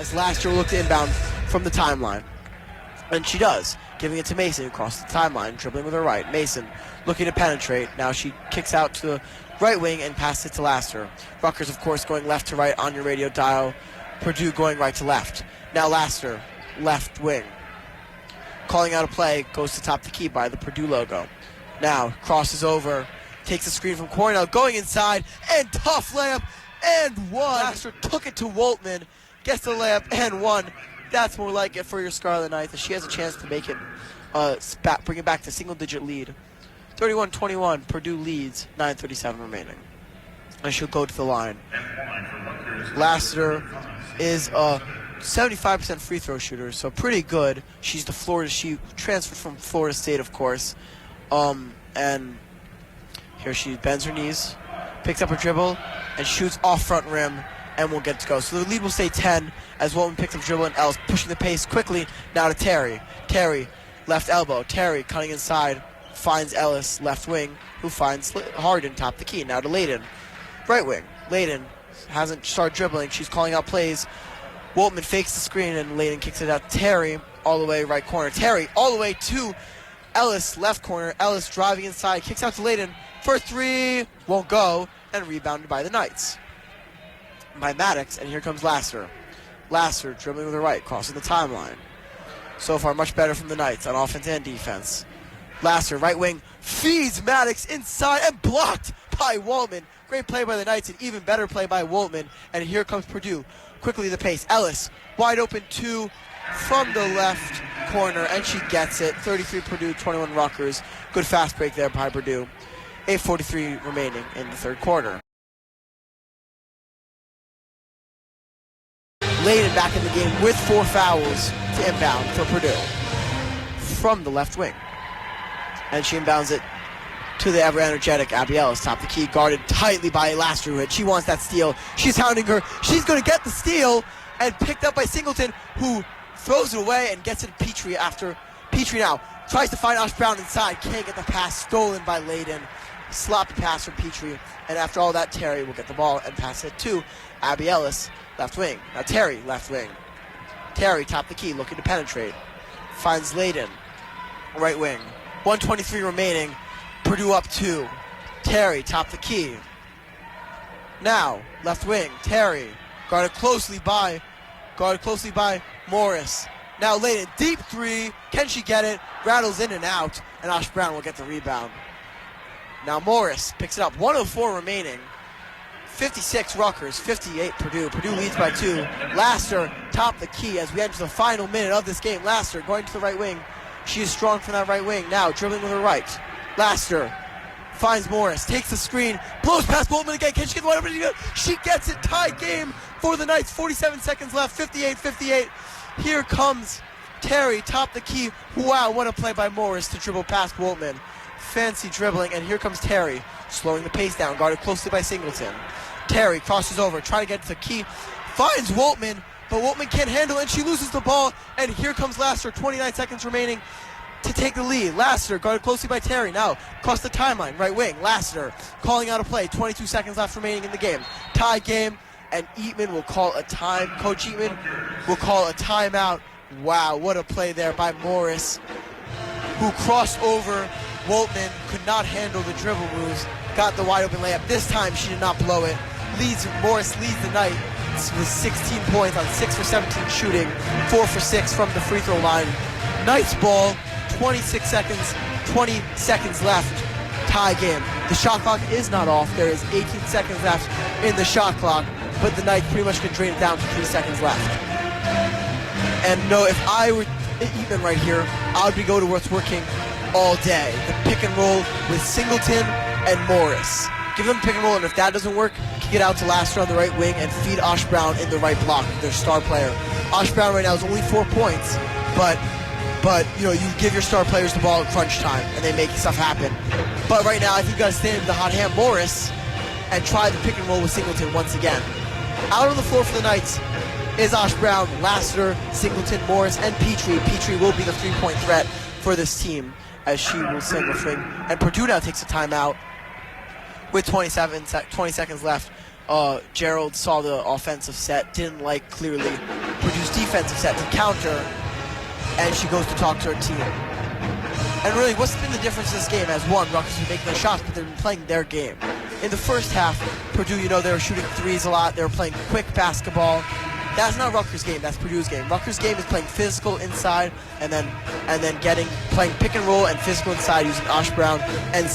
as Lassiter will look to inbound from the timeline. And she does, giving it to Mason across the timeline, dribbling with her right. Mason looking to penetrate. Now she kicks out to the right wing and passes it to Lassiter. Rutgers, of course, going left to right on your radio dial. Purdue going right to left. Now Lassiter, left wing. Calling out a play, goes to top the key by the Purdue logo. Now crosses over, takes a screen from Cornell, going inside, and tough layup, and one. Lassiter took it to Woltman, gets the layup, and one. That's more like it for your Scarlet Knights, as she has a chance to make it, bring it back to single-digit lead. 31-21, Purdue leads, 9:37 remaining. And she'll go to the line. Lassiter is a 75% free throw shooter, so pretty good. She transferred from Florida State, of course. And here she bends her knees, picks up her dribble, and shoots off front rim, and will get to go. So the lead will stay 10 as Woltman picks up dribble and Ellis pushing the pace quickly. Now to Terry. Terry, left elbow. Terry cutting inside, finds Ellis, left wing, who finds Harden, top the key. Now to Layden, right wing. Layden hasn't started dribbling. She's calling out plays. Woltman fakes the screen, and Layden kicks it out to Terry, all the way right corner. Terry all the way to Ellis, left corner. Ellis driving inside, kicks out to Layden. For three, won't go, and rebounded by the Knights. By Maddox, and here comes Lassiter. Lassiter dribbling with the right, crossing the timeline. So far, much better from the Knights on offense and defense. Lassiter, right wing, feeds Maddox inside and blocked by Woltman. Great play by the Knights, and even better play by Woltman. And here comes Purdue. Quickly the pace. Ellis, wide open two from the left corner, and she gets it. 33 Purdue, 21 Rutgers. Good fast break there by Purdue. 8:43 remaining in the third quarter. Layden back in the game with 4 fouls to inbound for Purdue from the left wing. And she inbounds it to the ever-energetic Abby Ellis, top the key, guarded tightly by Lassiter. She wants that steal. She's hounding her. She's going to get the steal, and picked up by Singleton, who throws it away and gets it to Petrie after. Petrie now tries to find Osh Brown inside. Can't get the pass, stolen by Layden. Sloppy pass from Petrie. And after all that, Terry will get the ball and pass it to Abby Ellis, left wing. Now Terry, left wing. Terry, top the key, looking to penetrate. Finds Layden, right wing. 1:23 remaining. Purdue up 2. Terry, top the key. Now, left wing. Terry, guarded closely by Morris. Now Layden, deep three. Can she get it? Rattles in and out, and Osh Brown will get the rebound. Now Morris picks it up. 1:04 remaining. 56 Rutgers, 58 Purdue. Purdue leads by 2. Lassiter, top the key as we enter the final minute of this game. Lassiter going to the right wing. She is strong from that right wing. Now dribbling with her right. Lassiter finds Morris, takes the screen, blows past Woltman again. Can she get the wide open? She gets it. Tie game for the Knights. 47 seconds left. 58-58. Here comes Terry, top the key. Wow, what a play by Morris to dribble past Woltman. Fancy dribbling, and here comes Terry, slowing the pace down, guarded closely by Singleton. Terry crosses over, trying to get to the key, finds Woltman, but Woltman can't handle it, and she loses the ball, and here comes Lassiter, 29 seconds remaining to take the lead. Lassiter, guarded closely by Terry, now across the timeline, right wing. Lassiter calling out a play, 22 seconds left remaining in the game. Tie game, and Eatman will call a time. Coach Eatman will call a timeout. Wow, what a play there by Morris, who crossed over Woltman, could not handle the dribble moves, got the wide open layup. This time she did not blow it. Morris leads the night with 16 points on 6 for 17 shooting, 4 for 6 from the free throw line. Knights ball, 20 seconds left, tie game. The shot clock is not off. There is 18 seconds left in the shot clock, but the Knights pretty much can drain it down to 3 seconds left. And no, if I were even right here, I would be go to what's working all day. The pick and roll with Singleton and Morris. Give them pick and roll, and if that doesn't work, kick it out to Lassiter on the right wing and feed Osh Brown in the right block, their star player. Osh Brown right now is only 4 points, but you know, you give your star players the ball at crunch time and they make stuff happen. But right now, I think you gotta stand in the hot hand Morris and try the pick and roll with Singleton once again. Out on the floor for the Knights is Osh Brown, Lassiter, Singleton, Morris, and Petrie. Petrie will be the 3-point threat for this team, as she will send the swing. And Purdue now takes a timeout with 20 seconds left. Gerald saw the offensive set, didn't like clearly Purdue's defensive set to counter, and she goes to talk to her team. And really, what's been the difference in this game? As one, Rutgers is making their shots, but they've been playing their game. In the first half, Purdue, they were shooting threes a lot. They were playing quick basketball. That's not Rutgers' game. That's Purdue's game. Rutgers' game is playing physical inside, and then playing pick and roll and physical inside using Osh Brown and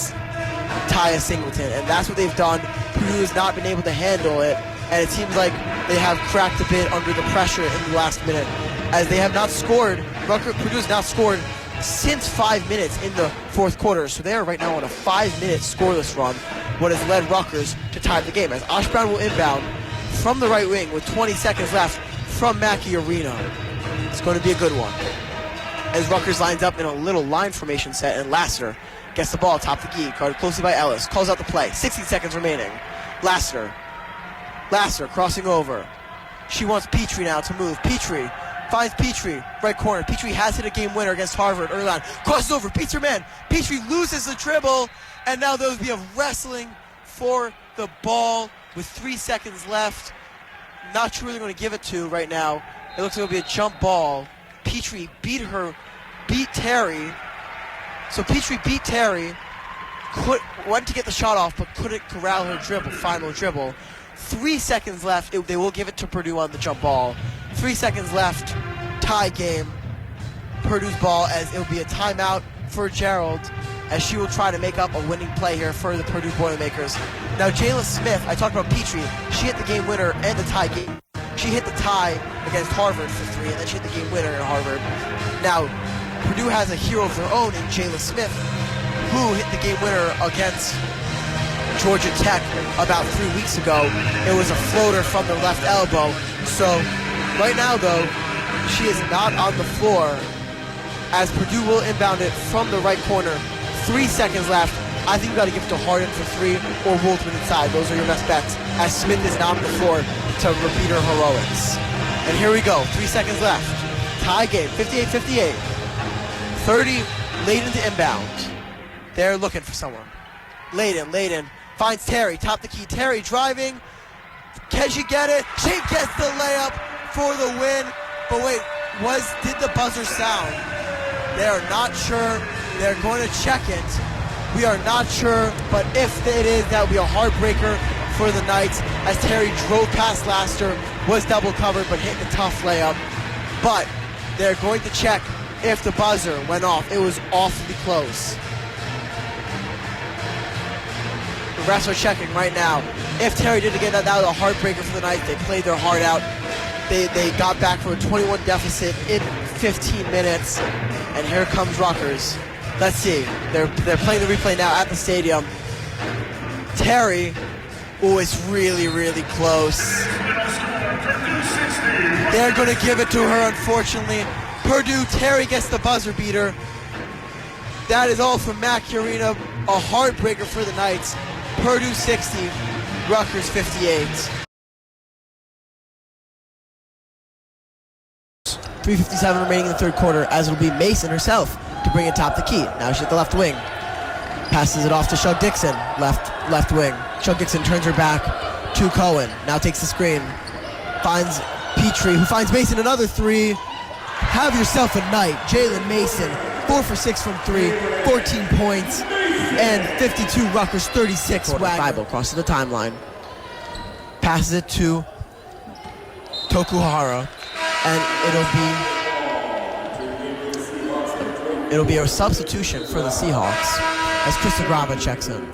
Taya Singleton, and that's what they've done. Purdue has not been able to handle it, and it seems like they have cracked a bit under the pressure in the last minute, as they have not scored. Purdue has not scored since 5 minutes in the fourth quarter, so they are right now on a 5-minute scoreless run, what has led Rutgers to tie the game, as Osh Brown will inbound from the right wing with 20 seconds left from Mackey Arena. It's going to be a good one, as Rutgers lines up in a little line formation set, and Lassiter gets the ball atop the key, guarded closely by Ellis, calls out the play, 16 seconds remaining. Lassiter crossing over. She wants Petrie now to move. Petrie finds Petrie, right corner. Petrie has hit a game winner against Harvard early on. Crosses over, beats her man. Petrie loses the dribble, and now there will be a wrestling for the ball with 3 seconds left. Not sure who they're going to give it to right now. It looks like it'll be a jump ball. Petrie beat Terry. So Petrie beat Terry, went to get the shot off, but couldn't corral her final dribble. 3 seconds left. They will give it to Purdue on the jump ball. 3 seconds left. Tie game. Purdue's ball, as it will be a timeout for Gerald, as she will try to make up a winning play here for the Purdue Boilermakers. Now, Jayla Smith, I talked about Petrie. She hit the game winner and the tie game. She hit the tie against Harvard for 3, and then she hit the game winner in Harvard. Now, Purdue has a hero of their own in Jayla Smith, who hit the game winner against Georgia Tech about 3 weeks ago. It was a floater from the left elbow. So right now, though, she is not on the floor, as Purdue will inbound it from the right corner. 3 seconds left. I think you got to give it to Harden for 3 or Woltman inside. Those are your best bets, as Smith is not on the floor to repeat her heroics. And here we go. 3 seconds left. Tie game, 58-58. 30, Layden to inbound. They're looking for someone. Layden finds Terry, top the key. Terry driving. Can she get it? She gets the layup for the win. But wait, did the buzzer sound? They are not sure. They're going to check it. We are not sure, but if it is, that will be a heartbreaker for the Knights, as Terry drove past Lassiter, was double covered, but hit the tough layup. But they're going to check if the buzzer went off. It was awfully close. The refs are checking right now. If Terry didn't get that was a heartbreaker for the Knights. They played their heart out. They got back from a 21 deficit in 15 minutes. And here comes Rutgers. Let's see. They're playing the replay now at the stadium. Terry, it's really, really close. They're going to give it to her, unfortunately. Purdue, Terry gets the buzzer beater. That is all from Mackey Arena. A heartbreaker for the Knights. Purdue 60, Rutgers 58. 3:57 remaining in the third quarter, as it'll be Mason herself to bring it top the key. Now she's at the left wing. Passes it off to Shug Dixon, left wing. Shug Dixon turns her back to Cohen. Now takes the screen. Finds Petrie, who finds Mason another 3. Have yourself a night. Jalen Mason, 4 for 6 from 3, 14 points, and 52 Rutgers, 36 Wagner. Thibault crosses the timeline. Passes it to Tokuhara, and it'll be a substitution for the Seahawks as Krista Grava checks in.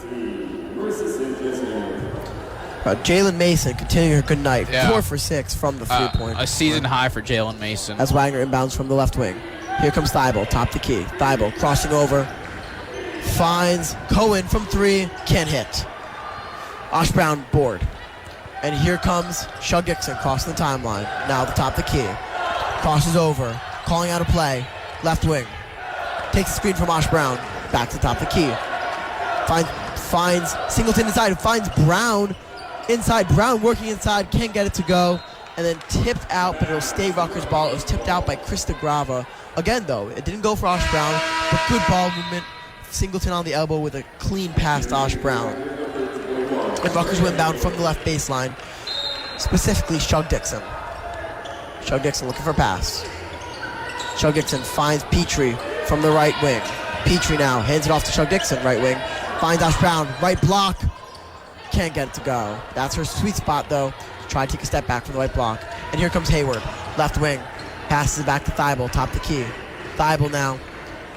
Jalen Mason continuing her good night. 4 for 6 from the 3-point. A season high for Jalen Mason. As Wagner inbounds from the left wing. Here comes Thibault, top the key. Thibault crossing over. Finds Cohen from 3. Can't hit. Osh Brown board. And here comes Shug Dixon crossing the timeline. Now the top of the key. Crosses over. Calling out a play. Left wing. Takes the screen from Osh Brown. Back to the top of the key. Finds Singleton inside. Finds Brown inside. Brown working inside. Can't get it to go. And then tipped out, but it'll stay Rutgers ball. It was tipped out by Krista Grava. Again, though, it didn't go for Osh Brown, but good ball movement. Singleton on the elbow with a clean pass to Osh Brown. And Rutgers went inbound from the left baseline, specifically Shug Dixon. Shug Dixon looking for a pass. Shug Dixon finds Petrie from the right wing. Petrie now hands it off to Shug Dixon, right wing. Finds Ash Brown, right block. Can't get it to go. That's her sweet spot, though. Try to take a step back from the right block. And here comes Hayward, left wing. Passes it back to Thibault, top the key. Thibault now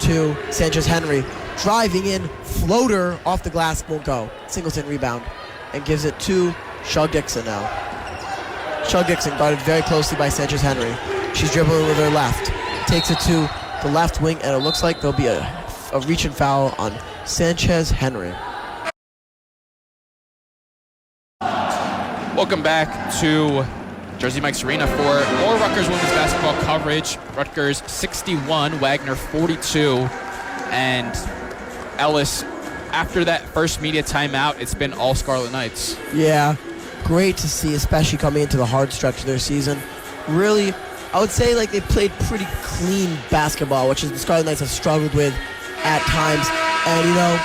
to Sanchez Henry. Driving in, floater off the glass, won't go. Singleton rebound and gives it to Shug Dixon now. Shug Dixon guarded very closely by Sanchez Henry. She's dribbling with her left. Takes it to the left wing, and it looks like there'll be a reach and foul on Sanchez Henry. Welcome back to Jersey Mike's Arena for more Rutgers women's basketball coverage. Rutgers 61, Wagner 42. And Ellis, after that first media timeout, it's been all Scarlet Knights. Yeah, great to see, especially coming into the hard stretch of their season. Really, I would say like they played pretty clean basketball, which is the Scarlet Knights have struggled with at times. And, you know,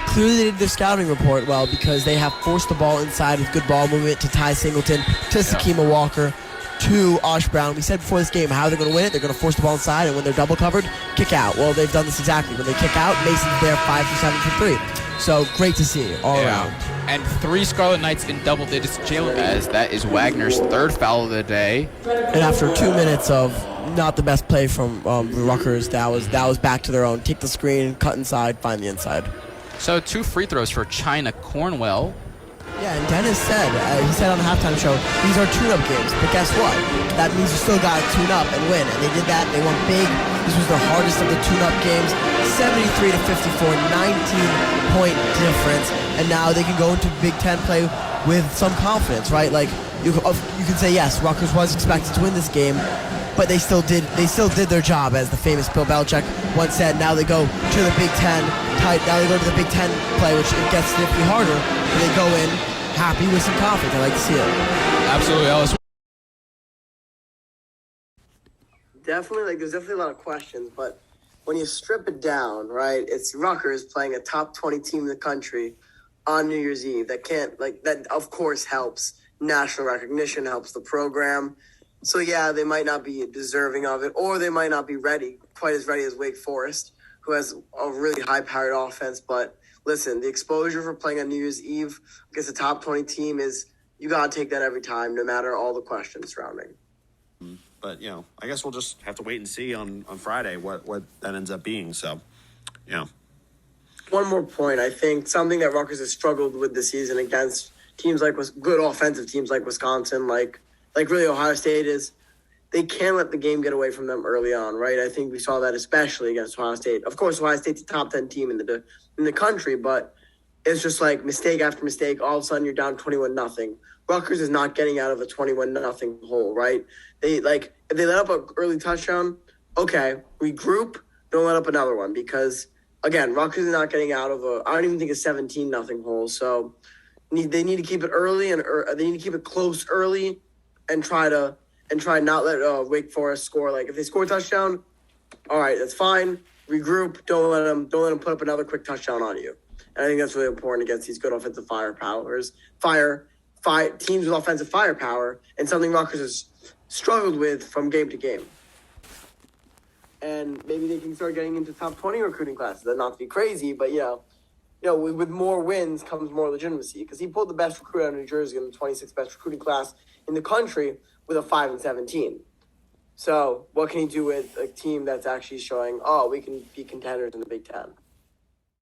clearly they did their scouting report well because they have forced the ball inside with good ball movement to Ty Singleton, to Sakima Walker, to Ash Brown. We said before this game how they're going to win it. They're going to force the ball inside, and when they're double covered, kick out. Well, they've done this exactly. When they kick out, Mason's there 5 for 7 for 3. So great to see all around. And 3 Scarlet Knights in double digits. Jalen, as that is Wagner's 3rd foul of the day. And after 2 minutes of not the best play from Rutgers, that was back to their own. Take the screen, cut inside, find the inside. So 2 free throws for China Cornwell. Yeah, and Dennis said, he said on the halftime show, these are tune-up games. But guess what? That means you still got to tune up and win. And they did that, and they won big. This was their hardest of the tune-up games. 73 to 54, 19-point difference. And now they can go into Big Ten play with some confidence, right? Like, you can say, yes, Rutgers was expected to win this game, but they still did their job, as the famous Bill Belichick once said. Now they go to the Big Ten tight. Now they go to the Big Ten play, which it gets significantly harder. And they go in happy with some confidence. I like to see it. Absolutely, Ellis. Definitely, there's definitely a lot of questions, but when you strip it down, right, it's Rutgers playing a top 20 team in the country on New Year's Eve. That of course helps national recognition, helps the program. So yeah, they might not be deserving of it, or they might not be quite as ready as Wake Forest, who has a really high-powered offense. But listen, the exposure for playing on New Year's Eve against a top 20 team you got to take that every time, no matter all the questions surrounding. But, I guess we'll just have to wait and see on Friday what that ends up being. So, One more point. I think something that Rutgers has struggled with this season against teams like good offensive teams like Wisconsin, like really Ohio State is, they can't let the game get away from them early on, right? I think we saw that especially against Ohio State. Of course, Ohio State's a top 10 team in the country, but it's just like mistake after mistake. All of a sudden, you're down 21-0. Rutgers is not getting out of a 21-0 hole, right? If they let up an early touchdown, okay, regroup, don't let up another one, because again, Rutgers is not getting out of I don't even think a 17-0 hole. So they need to keep it early, and they need to keep it close early, and try not let Wake Forest score. Like if they score a touchdown, all right, that's fine. Regroup. Don't let them put up another quick touchdown on you. And I think that's really important against these good offensive teams with offensive firepower, and something Rutgers has struggled with from game to game. And maybe they can start getting into top 20 recruiting classes. That's not to be crazy, but with more wins comes more legitimacy. Because he pulled the best recruit out of New Jersey in the 26th best recruiting class in the country with a 5-17. So what can he do with a team that's actually showing, we can be contenders in the Big Ten?